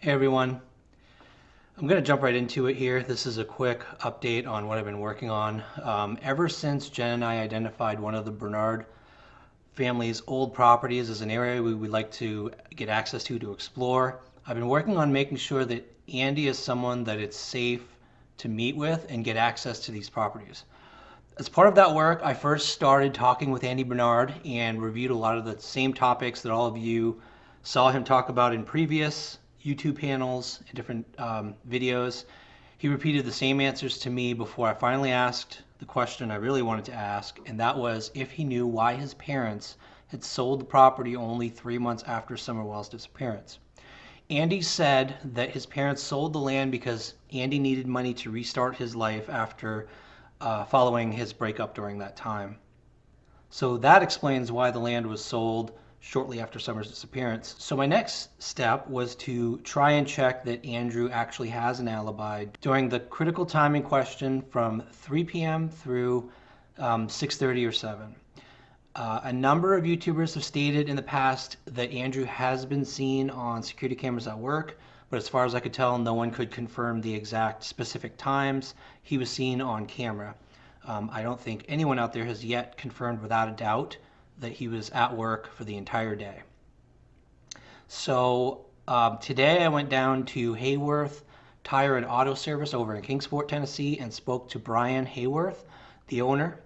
Hey everyone, I'm going to jump right into it here. This is a quick update on what I've been working on. Ever since Jen and I identified one of the Bernard family's old properties as an area we would like to get access to explore, I've been working on making sure that Andy is someone that it's safe to meet with and get access to these properties. As part of that work, I first started talking with Andy Bernard and reviewed a lot of the same topics that all of you saw him talk about in previous YouTube panels and different videos. He repeated the same answers to me before I finally asked the question I really wanted to ask, and that was if he knew why his parents had sold the property only 3 months after Summerwell's disappearance. Andy said that his parents sold the land because Andy needed money to restart his life after following his breakup during that time. So that explains why the land was sold shortly after Summer's disappearance. So my next step was to try and check that Andrew actually has an alibi during the critical time in question from 3 p.m. through 6:30 or 7. A number of YouTubers have stated in the past that Andrew has been seen on security cameras at work, but as far as I could tell, no one could confirm the exact specific times he was seen on camera. I don't think anyone out there has yet confirmed without a doubt that he was at work for the entire day. So today I went down to Hayworth Tire and Auto Service over in Kingsport, Tennessee, and spoke to Brian Hayworth, the owner.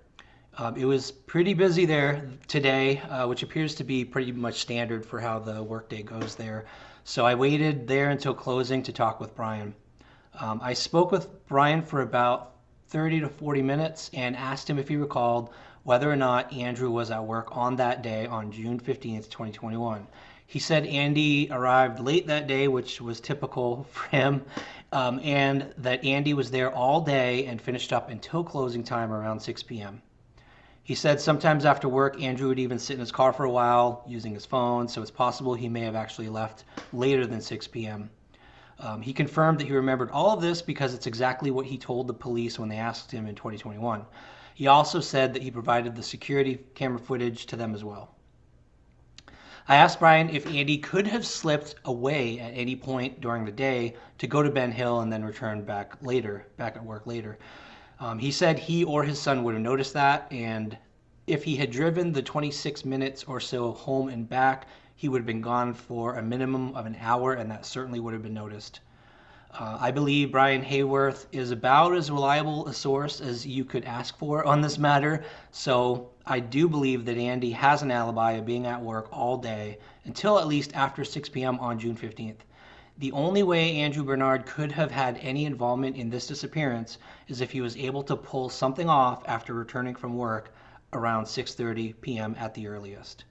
It was pretty busy there today, which appears to be pretty much standard for how the workday goes there. So I waited there until closing to talk with Brian. I spoke with Brian for about 30 to 40 minutes and asked him if he recalled whether or not Andrew was at work on that day on June 15th, 2021. He said Andy arrived late that day, which was typical for him, and that Andy was there all day and finished up until closing time around 6 p.m. He said sometimes after work, Andrew would even sit in his car for a while using his phone, so it's possible he may have actually left later than 6 p.m. He confirmed that he remembered all of this because it's exactly what he told the police when they asked him in 2021. He also said that he provided the security camera footage to them as well. I asked Brian if Andy could have slipped away at any point during the day to go to Ben Hill and then return back at work later. He said he or his son would have noticed that, and if he had driven the 26 minutes or so home and back, he would have been gone for a minimum of an hour, and that certainly would have been noticed. I believe Brian Hayworth is about as reliable a source as you could ask for on this matter, so I do believe that Andy has an alibi of being at work all day until at least after 6 p.m. on June 15th. The only way Andrew Bernard could have had any involvement in this disappearance is if he was able to pull something off after returning from work around 6:30 p.m. at the earliest.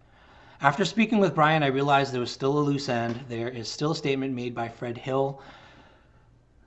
After speaking with Brian, I realized there was still a loose end. There is still a statement made by Fred Hill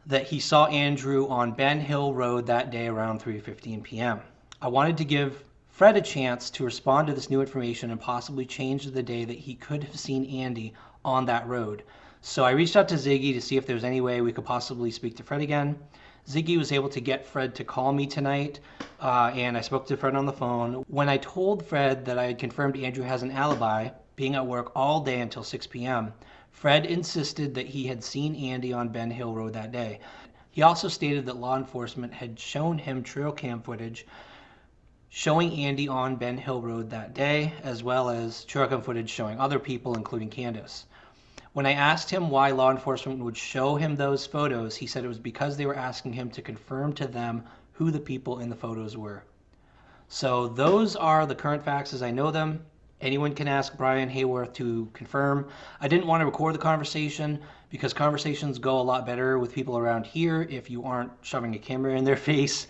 that he saw Andrew on Ben Hill Road that day around 3:15 p.m. I wanted to give Fred a chance to respond to this new information and possibly change the day that he could have seen Andy on that road. So I reached out to Ziggy to see if there was any way we could possibly speak to Fred again. Ziggy was able to get Fred to call me tonight, and I spoke to Fred on the phone. When I told Fred that I had confirmed Andrew has an alibi, being at work all day until 6 p.m., Fred insisted that he had seen Andy on Ben Hill Road that day. He also stated that law enforcement had shown him trail cam footage showing Andy on Ben Hill Road that day, as well as trail cam footage showing other people, including Candace. When I asked him why law enforcement would show him those photos, he said it was because they were asking him to confirm to them who the people in the photos were. So those are the current facts as I know them. Anyone can ask Brian Hayworth to confirm. I didn't want to record the conversation because conversations go a lot better with people around here if you aren't shoving a camera in their face.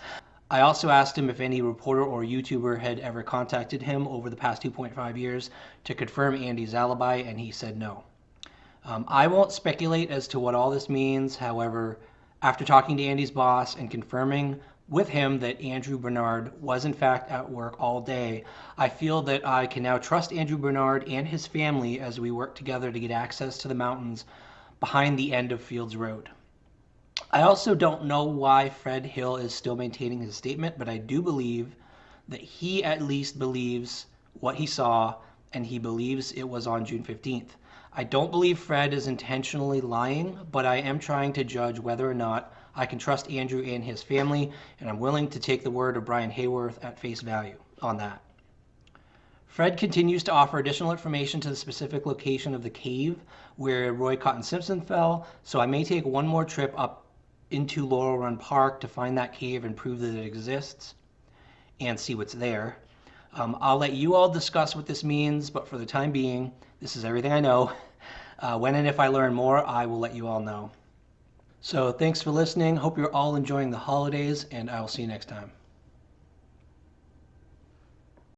I also asked him if any reporter or YouTuber had ever contacted him over the past 2.5 years to confirm Andy's alibi, and he said no. I won't speculate as to what all this means. However, after talking to Andy's boss and confirming with him that Andrew Bernard was in fact at work all day, I feel that I can now trust Andrew Bernard and his family as we work together to get access to the mountains behind the end of Fields Road. I also don't know why Fred Hill is still maintaining his statement, but I do believe that he at least believes what he saw, and he believes it was on June 15th. I don't believe Fred is intentionally lying, but I am trying to judge whether or not I can trust Andrew and his family, and I'm willing to take the word of Brian Hayworth at face value on that. Fred continues to offer additional information to the specific location of the cave where Roy Cotton Simpson fell, so I may take one more trip up into Laurel Run Park to find that cave and prove that it exists and see what's there. I'll let you all discuss what this means, but for the time being, this is everything I know. When and if I learn more, I will let you all know. So thanks for listening. Hope you're all enjoying the holidays, and I will see you next time.